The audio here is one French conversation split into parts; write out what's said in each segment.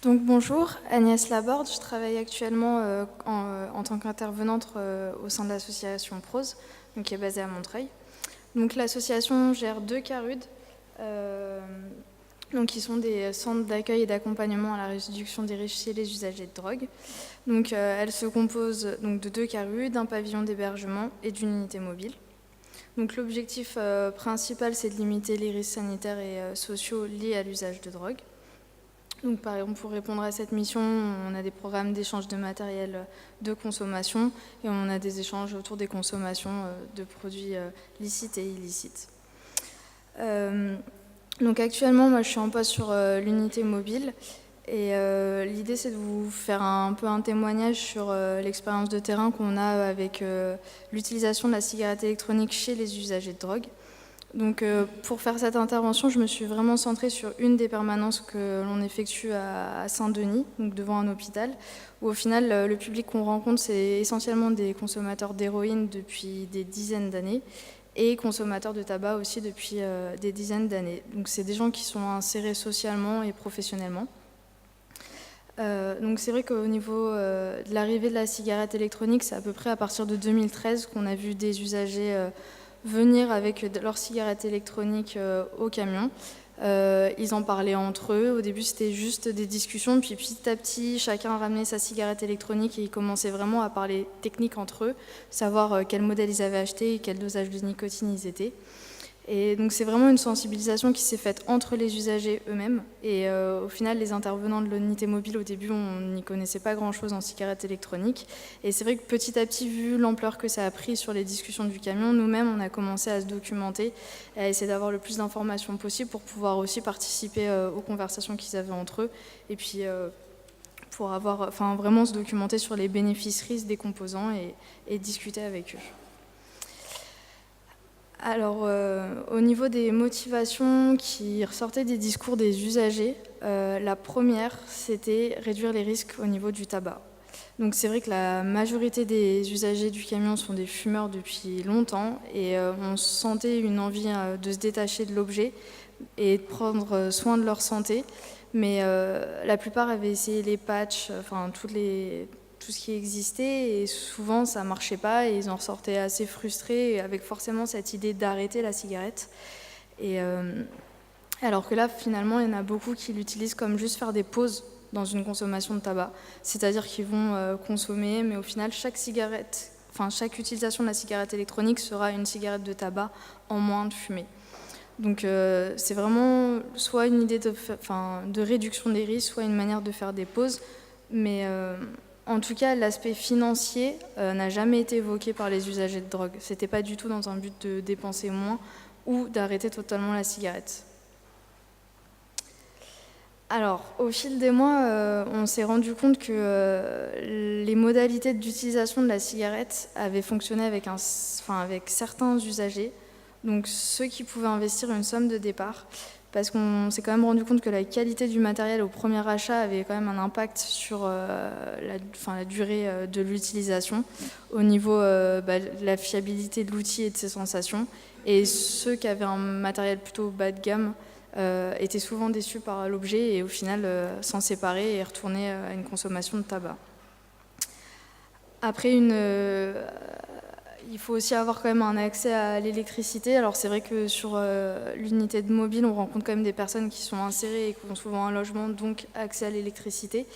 Donc bonjour, Agnès Laborde, je travaille actuellement en tant qu'intervenante au sein de l'association PROS, donc qui est basée à Montreuil. Donc l'association gère 2 CARUD, donc qui sont des centres d'accueil et d'accompagnement à la réduction des risques chez les usagers de drogue. Donc elle se compose donc, de 2 CARUD, d'un pavillon d'hébergement et d'une unité mobile. Donc l'objectif principal, c'est de limiter les risques sanitaires et sociaux liés à l'usage de drogue. Donc, par exemple, pour répondre à cette mission, on a des programmes d'échange de matériel de consommation et on a des échanges autour des consommations de produits licites et illicites. Donc actuellement, moi, je suis en poste sur l'unité mobile et l'idée, c'est de vous faire un peu un témoignage sur l'expérience de terrain qu'on a avec l'utilisation de la cigarette électronique chez les usagers de drogue. Donc pour faire cette intervention, je me suis vraiment centrée sur une des permanences que l'on effectue à Saint-Denis, donc devant un hôpital, où au final le public qu'on rencontre, c'est essentiellement des consommateurs d'héroïne depuis des dizaines d'années et consommateurs de tabac aussi depuis des dizaines d'années. Donc c'est des gens qui sont insérés socialement et professionnellement. Donc c'est vrai qu'au niveau de l'arrivée de la cigarette électronique, c'est à peu près à partir de 2013 qu'on a vu des usagers venir avec leur cigarette électronique au camion. Ils en parlaient entre eux. Au début, c'était juste des discussions. Puis petit à petit, chacun ramenait sa cigarette électronique et ils commençaient vraiment à parler technique entre eux, savoir quel modèle ils avaient acheté et quel dosage de nicotine ils étaient. Et donc c'est vraiment une sensibilisation qui s'est faite entre les usagers eux-mêmes. Et au final, les intervenants de l'unité mobile, au début, on n'y connaissait pas grand-chose en cigarettes électroniques. Et c'est vrai que petit à petit, vu l'ampleur que ça a pris sur les discussions du camion, nous-mêmes, on a commencé à se documenter et à essayer d'avoir le plus d'informations possible pour pouvoir aussi participer aux conversations qu'ils avaient entre eux. Et puis pour avoir, vraiment se documenter sur les bénéfices-risques des composants et discuter avec eux. Alors, au niveau des motivations qui ressortaient des discours des usagers, la première, c'était réduire les risques au niveau du tabac. Donc c'est vrai que la majorité des usagers du camion sont des fumeurs depuis longtemps et on sentait une envie de se détacher de l'objet et de prendre soin de leur santé. Mais la plupart avaient essayé les patchs, tout ce qui existait et souvent ça marchait pas et ils en ressortaient assez frustrés avec forcément cette idée d'arrêter la cigarette. Et alors que là finalement il y en a beaucoup qui l'utilisent comme juste faire des pauses dans une consommation de tabac, c'est-à-dire qu'ils vont consommer mais au final chaque utilisation de la cigarette électronique sera une cigarette de tabac en moins de fumée. Donc c'est vraiment soit une idée de réduction des risques, soit une manière de faire des pauses, mais en tout cas, l'aspect financier n'a jamais été évoqué par les usagers de drogue. C'était pas du tout dans un but de dépenser moins ou d'arrêter totalement la cigarette. Alors, au fil des mois, on s'est rendu compte que les modalités d'utilisation de la cigarette avaient fonctionné avec certains usagers, donc ceux qui pouvaient investir une somme de départ, parce qu'on s'est quand même rendu compte que la qualité du matériel au premier achat avait quand même un impact sur la durée de l'utilisation, au niveau de la fiabilité de l'outil et de ses sensations. Et ceux qui avaient un matériel plutôt bas de gamme étaient souvent déçus par l'objet et au final s'en séparaient et retournaient à une consommation de tabac. Après, il faut aussi avoir quand même un accès à l'électricité. Alors c'est vrai que sur l'unité de mobile, on rencontre quand même des personnes qui sont insérées et qui ont souvent un logement, donc accès à l'électricité.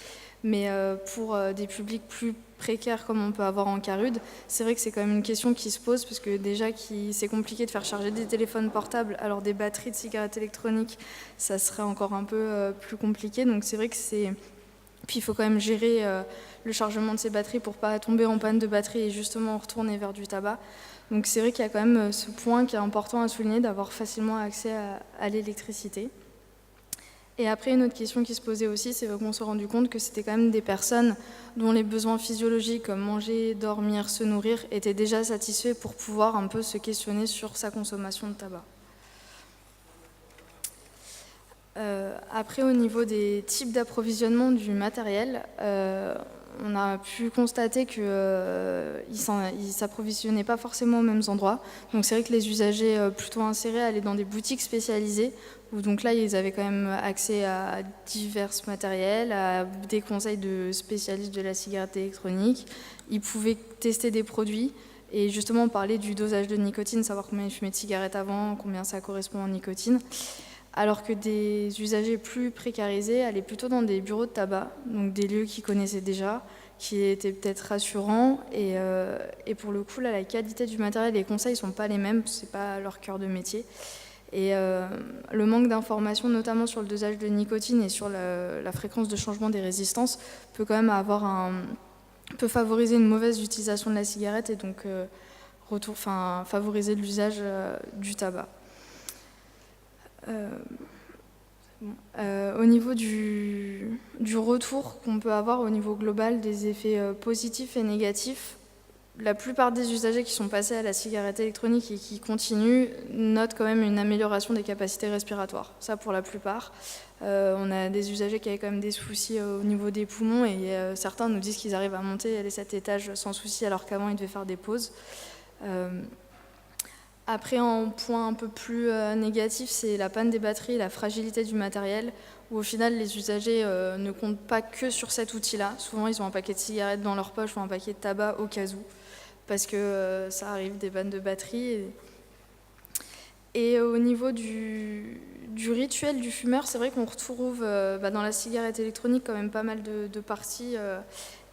Mais pour des publics plus précaires comme on peut avoir en CARUD, c'est vrai que c'est quand même une question qui se pose parce que déjà c'est compliqué de faire charger des téléphones portables, alors des batteries de cigarettes électroniques, ça serait encore un peu plus compliqué. Donc c'est vrai que Puis il faut quand même gérer le chargement de ces batteries pour ne pas tomber en panne de batterie et justement retourner vers du tabac. Donc c'est vrai qu'il y a quand même ce point qui est important à souligner, d'avoir facilement accès à l'électricité. Et après, une autre question qui se posait aussi, c'est qu'on s'est rendu compte que c'était quand même des personnes dont les besoins physiologiques comme manger, dormir, se nourrir étaient déjà satisfaits pour pouvoir un peu se questionner sur sa consommation de tabac. Après, au niveau des types d'approvisionnement du matériel, on a pu constater qu'ils ne s'approvisionnaient pas forcément aux mêmes endroits. Donc c'est vrai que les usagers plutôt insérés allaient dans des boutiques spécialisées, où donc là ils avaient quand même accès à divers matériels, à des conseils de spécialistes de la cigarette électronique. Ils pouvaient tester des produits et justement parler du dosage de nicotine, savoir combien ils fumaient de cigarettes avant, combien ça correspond en nicotine. Alors que des usagers plus précarisés allaient plutôt dans des bureaux de tabac, donc des lieux qu'ils connaissaient déjà, qui étaient peut-être rassurants. Et pour le coup, là, la qualité du matériel et les conseils ne sont pas les mêmes, ce n'est pas leur cœur de métier. Et le manque d'informations, notamment sur le dosage de nicotine et sur la fréquence de changement des résistances, peut quand même peut favoriser une mauvaise utilisation de la cigarette et donc favoriser l'usage du tabac. Au niveau du retour qu'on peut avoir au niveau global des effets positifs et négatifs, la plupart des usagers qui sont passés à la cigarette électronique et qui continuent notent quand même une amélioration des capacités respiratoires. Ça pour la plupart. On a des usagers qui avaient quand même des soucis au niveau des poumons et certains nous disent qu'ils arrivent à monter les 7 étages sans souci alors qu'avant ils devaient faire des pauses. Après, en point un peu plus négatif, c'est la panne des batteries et la fragilité du matériel, où au final, les usagers ne comptent pas que sur cet outil-là. Souvent, ils ont un paquet de cigarettes dans leur poche ou un paquet de tabac au cas où, parce que ça arrive des pannes de batterie. Et au niveau du rituel du fumeur, c'est vrai qu'on retrouve dans la cigarette électronique quand même pas mal de parties.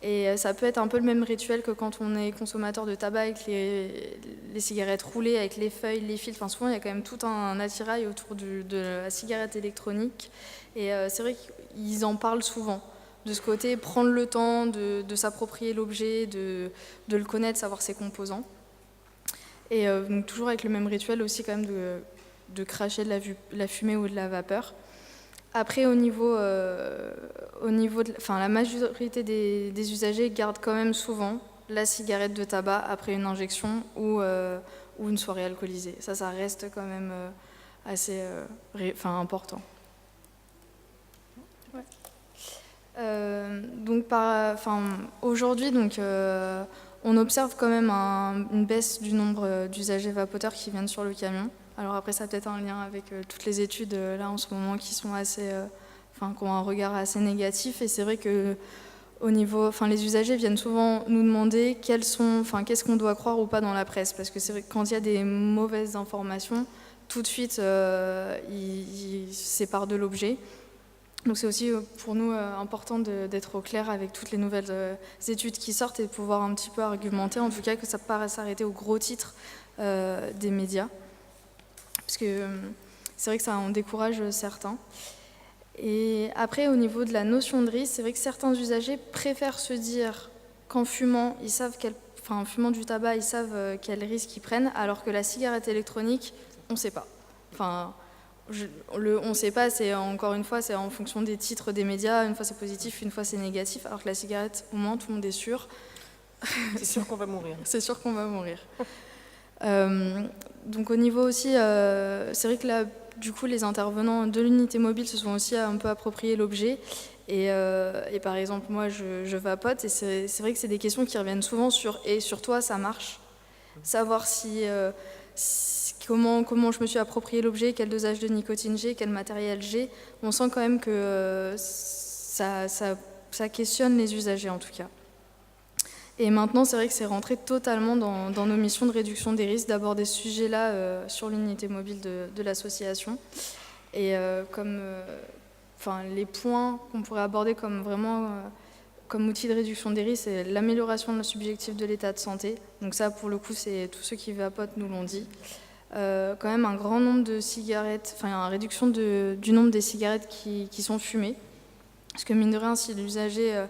Et ça peut être un peu le même rituel que quand on est consommateur de tabac avec les cigarettes roulées, avec les feuilles, les fils. Enfin, souvent, il y a quand même tout un attirail autour de la cigarette électronique. Et c'est vrai qu'ils en parlent souvent. De ce côté, prendre le temps de s'approprier l'objet, de le connaître, savoir ses composants. Et donc, toujours avec le même rituel aussi quand même de cracher de la fumée ou de la vapeur. Après, au niveau la majorité des usagers gardent quand même souvent la cigarette de tabac après une injection ou une soirée alcoolisée. Ça reste quand même assez important. Ouais. Aujourd'hui, on observe quand même une baisse du nombre d'usagers vapoteurs qui viennent sur le camion. Alors après, ça a peut-être un lien avec toutes les études là en ce moment qui sont qui ont un regard assez négatif. Et c'est vrai que les usagers viennent souvent nous demander qu'est-ce qu'on doit croire ou pas dans la presse. Parce que c'est vrai que quand il y a des mauvaises informations, tout de suite, ils se séparent de l'objet. Donc c'est aussi pour nous important d'être au clair avec toutes les nouvelles études qui sortent et de pouvoir un petit peu argumenter, en tout cas que ça ne peut pas s'arrêter aux gros titres des médias. Parce que c'est vrai que ça en décourage certains. Et après, au niveau de la notion de risque, c'est vrai que certains usagers préfèrent se dire qu'en fumant, en fumant du tabac, ils savent quel risque ils prennent, alors que la cigarette électronique, on ne sait pas. On ne sait pas, c'est encore une fois, c'est en fonction des titres des médias. Une fois c'est positif, une fois c'est négatif, alors que la cigarette, au moins, tout le monde est sûr. C'est sûr qu'on va mourir. C'est sûr qu'on va mourir. Donc au niveau aussi, c'est vrai que là, du coup, les intervenants de l'unité mobile se sont aussi un peu appropriés l'objet. Et par exemple, moi, je vapote, et c'est vrai que c'est des questions qui reviennent souvent et sur toi, ça marche. Savoir comment je me suis approprié l'objet, quel dosage de nicotine j'ai, quel matériel j'ai. On sent quand même que ça questionne les usagers, en tout cas. Et maintenant, c'est vrai que c'est rentré totalement dans nos missions de réduction des risques d'aborder ce sujet-là sur l'unité mobile de l'association. Et les points qu'on pourrait aborder comme outil de réduction des risques, c'est l'amélioration de subjectif de l'état de santé. Donc ça, pour le coup, c'est tous ceux qui vapotent nous l'ont dit. Quand même un grand nombre de cigarettes, une réduction du nombre des cigarettes qui sont fumées. Parce que mine de rien, si l'usager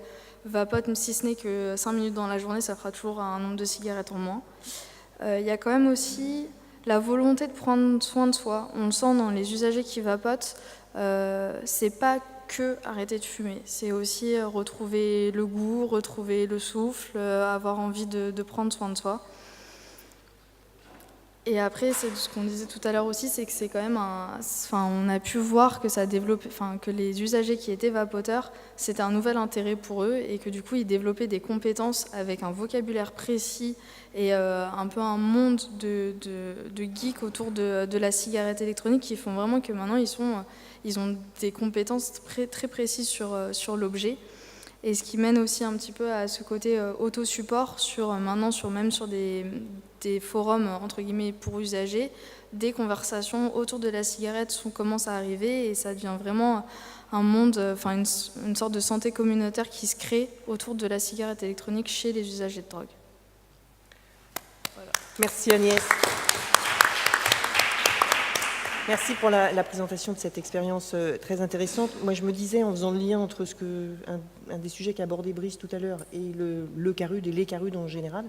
vapote, si ce n'est que 5 minutes dans la journée, ça fera toujours un nombre de cigarettes en moins. Il y a quand même aussi la volonté de prendre soin de soi. On le sent dans les usagers qui vapotent. C'est pas que arrêter de fumer, c'est aussi retrouver le goût, retrouver le souffle, avoir envie de prendre soin de soi. Et après, c'est ce qu'on disait tout à l'heure aussi, c'est que c'est quand même on a pu voir que ça développait, que les usagers qui étaient vapoteurs, c'était un nouvel intérêt pour eux et que du coup, ils développaient des compétences avec un vocabulaire précis et un peu un monde de geeks autour de la cigarette électronique qui font vraiment que maintenant, ils ont des compétences très, très précises sur l'objet. Et ce qui mène aussi un petit peu à ce côté auto-support maintenant même sur des forums entre guillemets pour usagers, des conversations autour de la cigarette commencent à arriver et ça devient vraiment un monde, une sorte de santé communautaire qui se crée autour de la cigarette électronique chez les usagers de drogue. Voilà. Merci Agnès. Merci pour la présentation de cette expérience très intéressante. Moi, je me disais, en faisant le lien entre un des sujets qu'a abordé Brice tout à l'heure et le CARUD et les CARUD en général,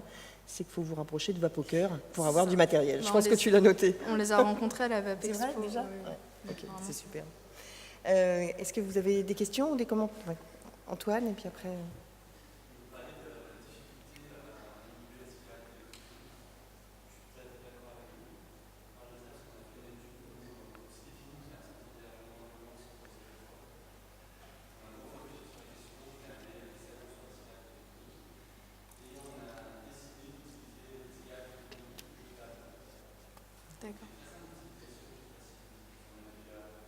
c'est qu'il faut vous rapprocher de Vapoker pour avoir du matériel. Je pense que tu l'as noté. On les a rencontrés à la Vapexpo. C'est vrai, déjà ouais. Ok, c'est super. Est-ce que vous avez des questions ou des commentaires? Ouais. Antoine, et puis après... D'accord.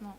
Non.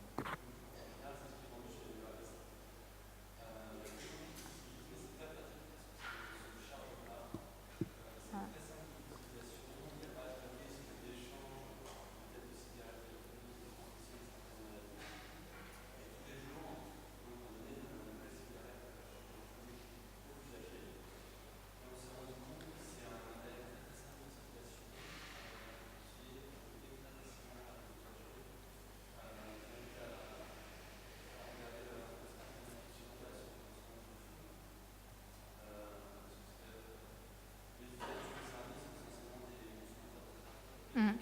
Mmh.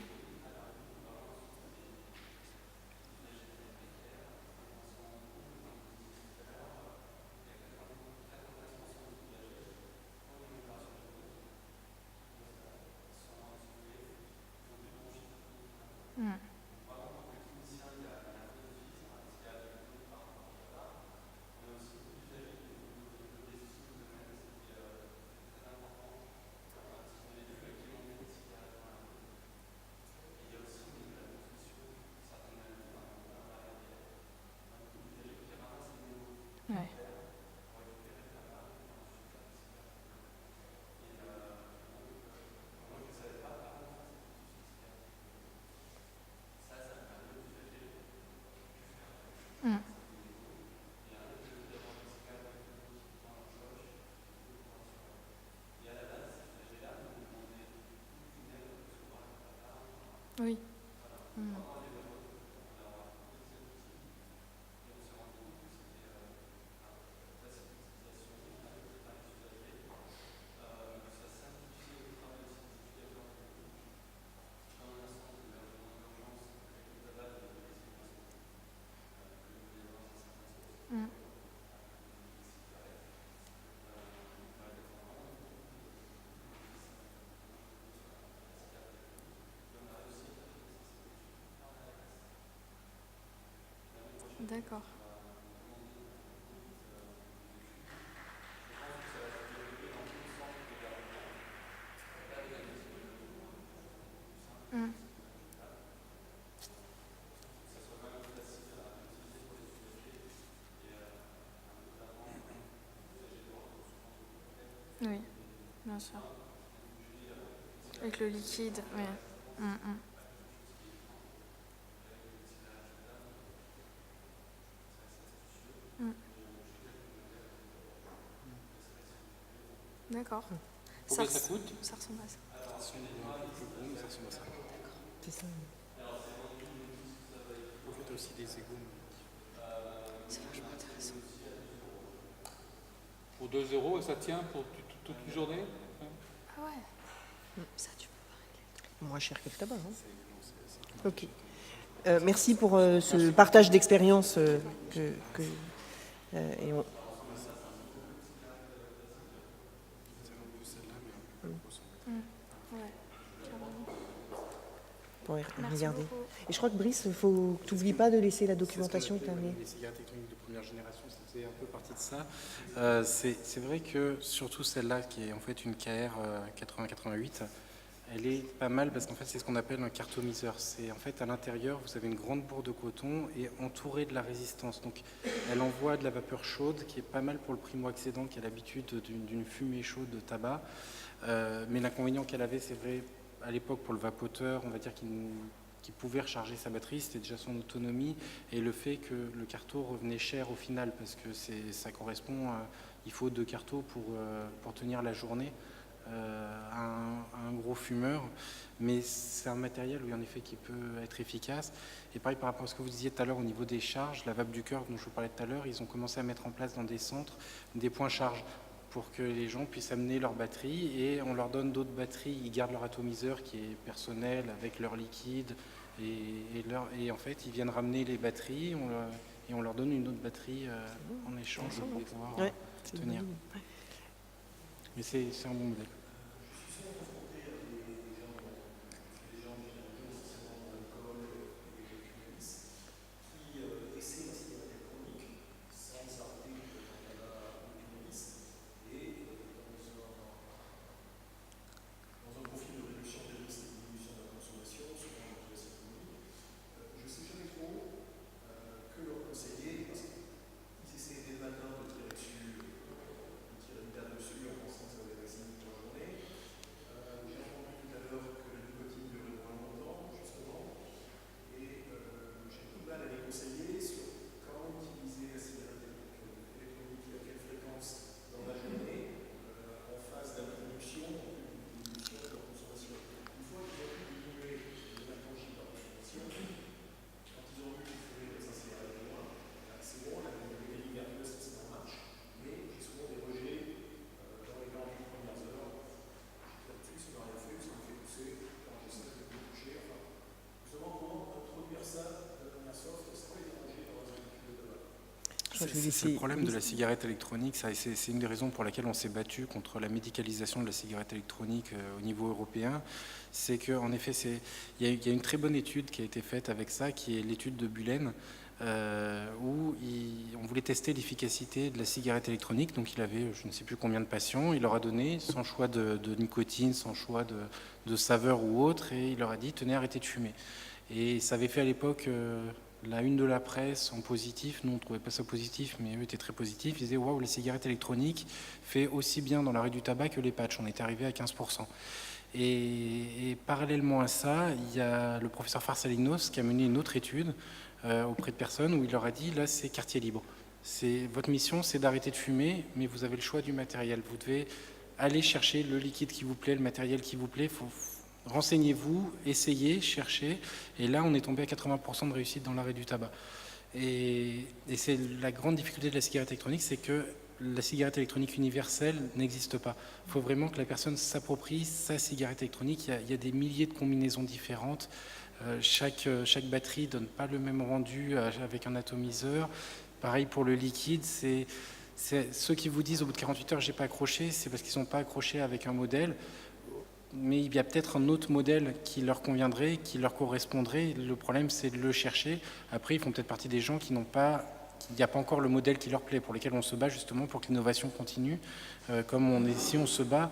Mmh. Ouais. Mmh. Oui. Mmh. Mmh. D'accord. Mmh. Oui, bien sûr. Avec le liquide, oui. Mmh, mmh. Mmh. D'accord. Combien ça coûte? Ça ressemble à ça. Ça ressemble à un peu plus gros, mais ça ressemble à ça. C'est ça. Vous faites aussi des égouts. C'est vachement intéressant. Pour 2 €, et ça tient pour toute une journée? Ah ouais. Ça, tu peux pas régler. Moins cher que le tabac. Hein. Ok. Merci pour ce partage d'expérience et on... Ouais, carrément. pourrait Merci regarder. beaucoup. Et je crois que Brice, il faut que tu n'oublies pas de laisser la documentation que tu as mis. Les cigarettes électroniques de première génération, ça faisait un peu partie de ça. C'est vrai que surtout celle-là, qui est en fait une KR 8088, elle est pas mal parce qu'en fait c'est ce qu'on appelle un cartomiseur. C'est en fait à l'intérieur, vous avez une grande bourre de coton et entourée de la résistance. Donc elle envoie de la vapeur chaude qui est pas mal pour le primo-accédant qui a l'habitude d'une fumée chaude de tabac. Mais l'inconvénient qu'elle avait, c'est vrai, à l'époque pour le vapoteur, on va dire qu'il pouvait recharger sa batterie, c'était déjà son autonomie, et le fait que le carto revenait cher au final, parce que ça correspond, il faut 2 cartos pour tenir la journée à un gros fumeur, mais c'est un matériel, oui, en effet, qui peut être efficace. Et pareil, par rapport à ce que vous disiez tout à l'heure au niveau des charges, la vape du cœur dont je vous parlais tout à l'heure, ils ont commencé à mettre en place dans des centres des points charge pour que les gens puissent amener leur batterie et on leur donne d'autres batteries. Ils gardent leur atomiseur qui est personnel avec leur liquide et en fait ils viennent ramener les batteries et on leur donne une autre batterie en échange pour pouvoir tenir. Mais c'est un bon modèle. C'est le problème de la cigarette électronique, c'est une des raisons pour laquelle on s'est battu contre la médicalisation de la cigarette électronique au niveau européen. C'est qu'en effet, il y a une très bonne étude qui a été faite avec ça, qui est l'étude de Bullen, où on voulait tester l'efficacité de la cigarette électronique. Donc il avait je ne sais plus combien de patients, il leur a donné sans choix de nicotine, sans choix de saveur ou autre, et il leur a dit tenez, arrêtez de fumer. Et ça avait fait à l'époque la une de la presse en positif. Nous on ne trouvait pas ça positif, mais eux étaient très positifs. Ils disaient waouh, les cigarettes électroniques fait aussi bien dans l'arrêt du tabac que les patchs. On était arrivé à 15%. Et parallèlement à ça, il y a le professeur Farsalinos qui a mené une autre étude auprès de personnes où il leur a dit là c'est quartier libre. Votre mission c'est d'arrêter de fumer, mais vous avez le choix du matériel. Vous devez aller chercher le liquide qui vous plaît, le matériel qui vous plaît. Renseignez-vous, essayez, cherchez. Et là on est tombé à 80% de réussite dans l'arrêt du tabac. Et c'est la grande difficulté de la cigarette électronique, c'est que la cigarette électronique universelle n'existe pas. Il faut vraiment que la personne s'approprie sa cigarette électronique. Il y a des milliers de combinaisons différentes. Chaque batterie ne donne pas le même rendu avec un atomiseur. Pareil pour le liquide, c'est ceux qui vous disent au bout de 48 heures j'ai pas accroché, c'est parce qu'ils sont pas accrochés avec un modèle. Mais il y a peut-être un autre modèle qui leur conviendrait, qui leur correspondrait. Le problème, c'est de le chercher. Après, ils font peut-être partie des gens qui n'ont pas... Il n'y a pas encore le modèle qui leur plaît, pour lesquels on se bat justement pour que l'innovation continue. Comme ici, on se bat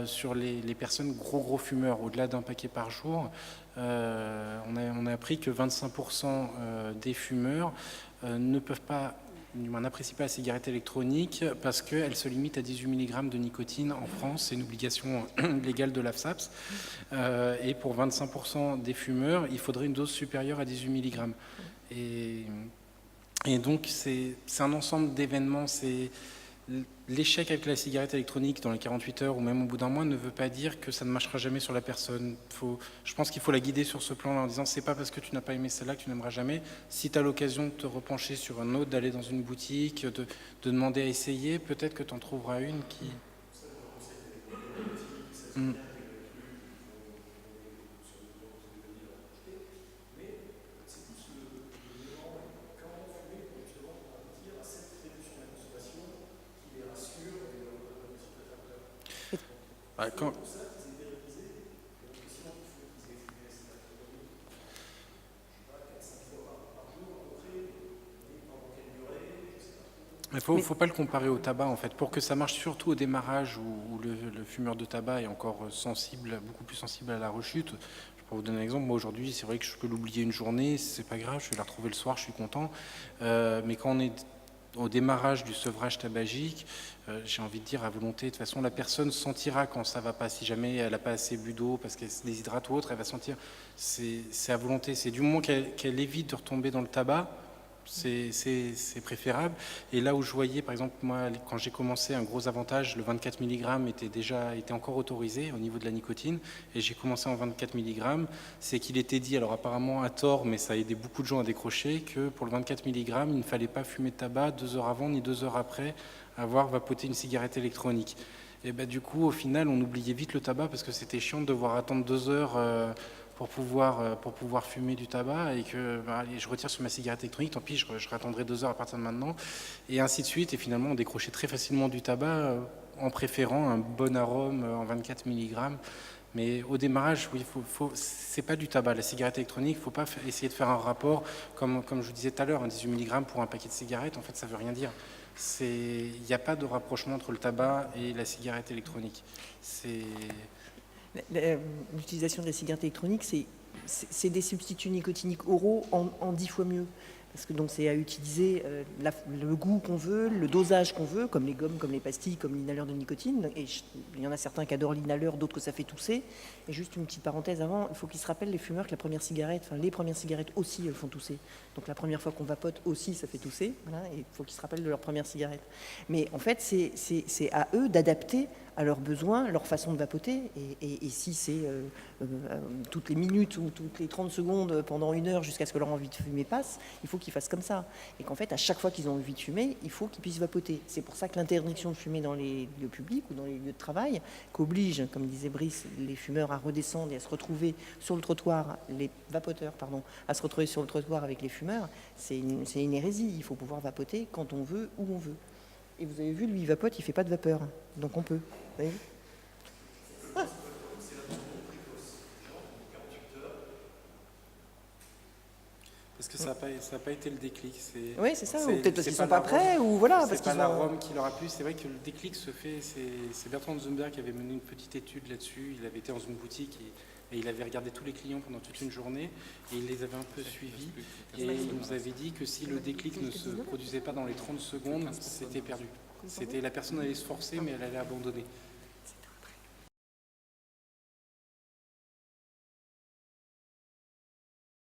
sur les personnes gros fumeurs, au-delà d'un paquet par jour. On a appris que 25% des fumeurs ne peuvent pas... On n'apprécie pas la cigarette électronique parce qu'elle se limite à 18 mg de nicotine en France. C'est une obligation légale de l'AFSAPS. Et pour 25% des fumeurs, il faudrait une dose supérieure à 18 mg. Et donc, c'est un ensemble d'événements. L'échec avec la cigarette électronique dans les 48 heures ou même au bout d'un mois ne veut pas dire que ça ne marchera jamais sur la personne. Je pense qu'il faut la guider sur ce plan en disant c'est pas parce que tu n'as pas aimé celle-là que tu n'aimeras jamais. Si tu as l'occasion de te repencher sur un autre, d'aller dans une boutique, de demander à essayer, peut-être que tu en trouveras une qui... Il ne faut pas le comparer au tabac, en fait. Pour que ça marche, surtout au démarrage où le fumeur de tabac est encore sensible, beaucoup plus sensible à la rechute. Pour vous donner un exemple, moi aujourd'hui, c'est vrai que je peux l'oublier une journée, c'est pas grave, je vais la retrouver le soir, je suis content. Mais quand on est au démarrage du sevrage tabagique, j'ai envie de dire à volonté, de toute façon, la personne sentira quand ça va pas. Si jamais elle n'a pas assez bu d'eau parce qu'elle se déshydrate ou autre, elle va sentir. C'est à volonté. C'est du moment qu'elle évite de retomber dans le tabac, c'est préférable. Et là où je voyais, par exemple, moi, quand j'ai commencé, un gros avantage, le 24 mg était encore autorisé au niveau de la nicotine, et j'ai commencé en 24 mg, c'est qu'il était dit, alors apparemment à tort, mais ça a aidé beaucoup de gens à décrocher, que pour le 24 mg, il ne fallait pas fumer de tabac 2 heures avant ni 2 heures après avoir vapoté une cigarette électronique. Et ben, du coup, au final, on oubliait vite le tabac parce que c'était chiant de devoir attendre 2 heures pour pouvoir fumer du tabac, et que allez, je retire sur ma cigarette électronique, tant pis, je attendrai 2 heures à partir de maintenant, et ainsi de suite. Et finalement, on décrochait très facilement du tabac en préférant un bon arôme en 24 mg. Mais au démarrage, oui, c'est pas du tabac. La cigarette électronique, il ne faut pas essayer de faire un rapport, comme je vous disais tout à l'heure, un 18 mg pour un paquet de cigarettes, en fait, ça ne veut rien dire. Il n'y a pas de rapprochement entre le tabac et la cigarette électronique. L'utilisation de la cigarette électronique, c'est des substituts nicotiniques oraux en 10 fois mieux. Parce que donc c'est à utiliser le goût qu'on veut, le dosage qu'on veut, comme les gommes, comme les pastilles, comme l'inhaleur de nicotine. Et il y en a certains qui adorent l'inhaleur, d'autres que ça fait tousser. Et juste une petite parenthèse avant, il faut qu'ils se rappellent, les fumeurs, que les premières cigarettes aussi, elles font tousser. Donc la première fois qu'on vapote aussi, ça fait tousser. Voilà, et il faut qu'ils se rappellent de leur première cigarette. Mais en fait, c'est à eux d'adapter à leurs besoins, leur façon de vapoter. Et si c'est toutes les minutes ou toutes les 30 secondes pendant 1 heure jusqu'à ce que leur envie de fumer passe, il faut qu'ils fassent comme ça. Et qu'en fait, à chaque fois qu'ils ont envie de fumer, il faut qu'ils puissent vapoter. C'est pour ça que l'interdiction de fumer dans les lieux publics ou dans les lieux de travail, qu'oblige, comme disait Brice, les fumeurs à redescendre et à se retrouver sur le trottoir, les vapoteurs, pardon, à se retrouver sur le trottoir avec les fumeurs, c'est une hérésie. Il faut pouvoir vapoter quand on veut, où on veut. Et vous avez vu, lui, il vapote, il ne fait pas de vapeur. Donc on peut. Vous avez vu ? Parce que ça n'a pas été le déclic. Oui, c'est ça. Ou peut-être parce qu'ils ne sont pas prêts, ou voilà. C'est pas l'arôme qui leur a plu. C'est vrai que le déclic se fait. C'est Bertrand Zumberg qui avait mené une petite étude là-dessus. Il avait été dans une boutique et il avait regardé tous les clients pendant toute une journée et il les avait un peu suivis. Et il nous avait dit que si le déclic ne se produisait pas dans les 30 secondes, c'était perdu. La personne allait se forcer, mais elle allait abandonner.